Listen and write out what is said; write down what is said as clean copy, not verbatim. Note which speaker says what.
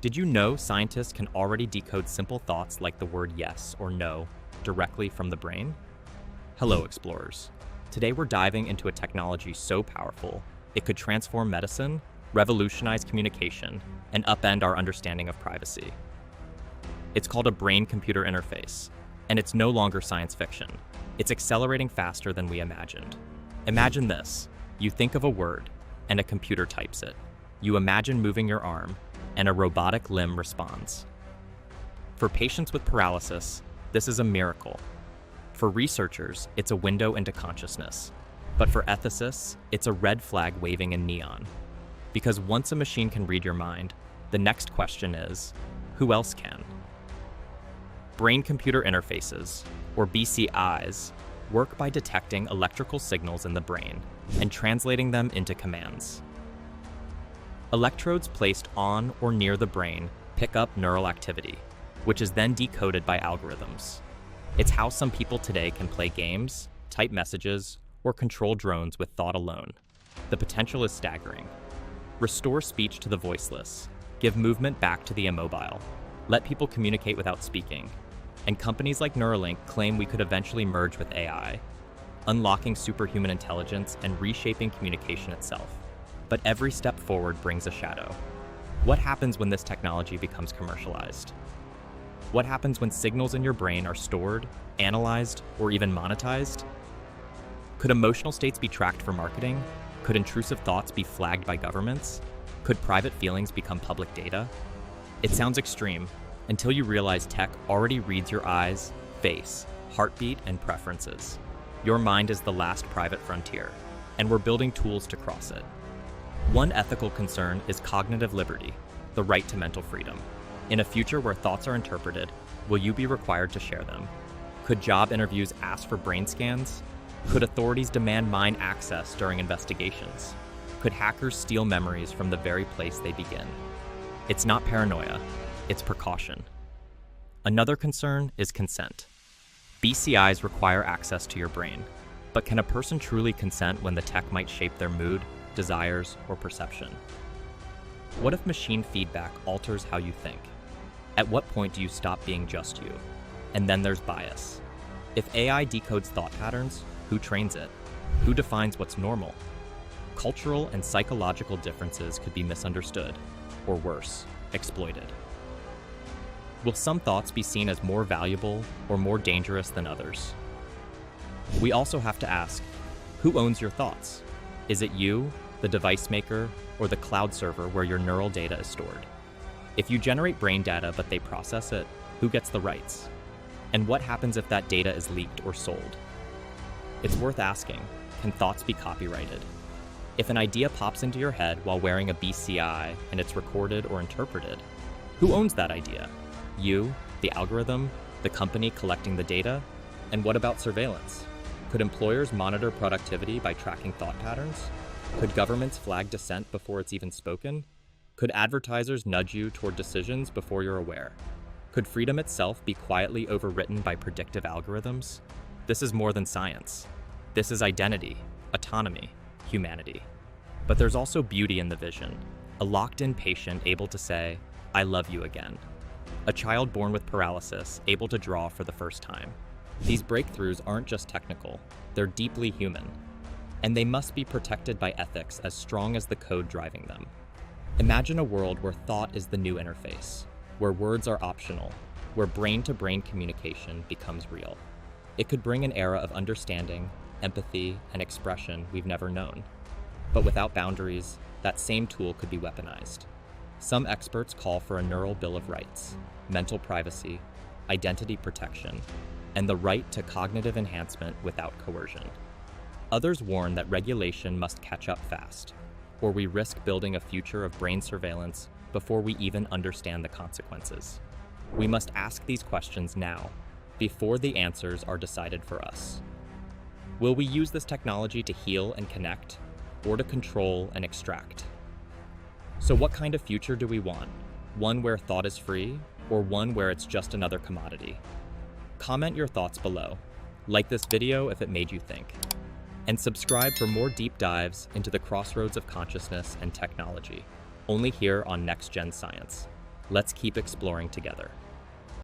Speaker 1: Did you know scientists can already decode simple thoughts like the word yes or no directly from the brain? Hello, explorers. Today we're diving into a technology so powerful it could transform medicine, revolutionize communication, and upend our understanding of privacy. It's called a brain-computer interface, and it's no longer science fiction. It's accelerating faster than we imagined. Imagine this. You think of a word, and a computer types it. You imagine moving your arm, and a robotic limb responds. For patients with paralysis, this is a miracle. For researchers, it's a window into consciousness. But for ethicists, it's a red flag waving in neon. Because once a machine can read your mind, the next question is, who else can? Brain-computer interfaces, or BCIs, work by detecting electrical signals in the brain and translating them into commands. Electrodes placed on or near the brain pick up neural activity, which is then decoded by algorithms. It's how some people today can play games, type messages, or control drones with thought alone. The potential is staggering. Restore speech to the voiceless, give movement back to the immobile, let people communicate without speaking. And companies like Neuralink claim we could eventually merge with AI, unlocking superhuman intelligence and reshaping communication itself. But every step forward brings a shadow. What happens when this technology becomes commercialized? What happens when signals in your brain are stored, analyzed, or even monetized? Could emotional states be tracked for marketing? Could intrusive thoughts be flagged by governments? Could private feelings become public data? It sounds extreme until you realize tech already reads your eyes, face, heartbeat, and preferences. Your mind is the last private frontier, and we're building tools to cross it. One ethical concern is cognitive liberty, the right to mental freedom. In a future where thoughts are interpreted, will you be required to share them? Could job interviews ask for brain scans? Could authorities demand mind access during investigations? Could hackers steal memories from the very place they begin? It's not paranoia, it's precaution. Another concern is consent. BCIs require access to your brain, but can a person truly consent when the tech might shape their mood, desires, or perception? What if machine feedback alters how you think? At what point do you stop being just you? And then there's bias. If AI decodes thought patterns, who trains it? Who defines what's normal? Cultural and psychological differences could be misunderstood, or worse, exploited. Will some thoughts be seen as more valuable or more dangerous than others? We also have to ask, who owns your thoughts? Is it you, the device maker, or the cloud server where your neural data is stored? If you generate brain data but they process it, who gets the rights? And what happens if that data is leaked or sold? It's worth asking, can thoughts be copyrighted? If an idea pops into your head while wearing a BCI and it's recorded or interpreted, who owns that idea? You, the algorithm, the company collecting the data? And what about surveillance? Could employers monitor productivity by tracking thought patterns? Could governments flag dissent before it's even spoken? Could advertisers nudge you toward decisions before you're aware? Could freedom itself be quietly overwritten by predictive algorithms? This is more than science. This is identity, autonomy, humanity. But there's also beauty in the vision, a locked-in patient able to say, I love you again. A child born with paralysis able to draw for the first time. These breakthroughs aren't just technical, they're deeply human. And they must be protected by ethics as strong as the code driving them. Imagine a world where thought is the new interface, where words are optional, where brain-to-brain communication becomes real. It could bring an era of understanding, empathy, and expression we've never known. But without boundaries, that same tool could be weaponized. Some experts call for a neural bill of rights, mental privacy, identity protection, and the right to cognitive enhancement without coercion. Others warn that regulation must catch up fast, or we risk building a future of brain surveillance before we even understand the consequences. We must ask these questions now, before the answers are decided for us. Will we use this technology to heal and connect, or to control and extract? So what kind of future do we want? One where thought is free, or one where it's just another commodity? Comment your thoughts below. Like this video if it made you think. And subscribe for more deep dives into the crossroads of consciousness and technology, only here on Next Gen Science. Let's keep exploring together.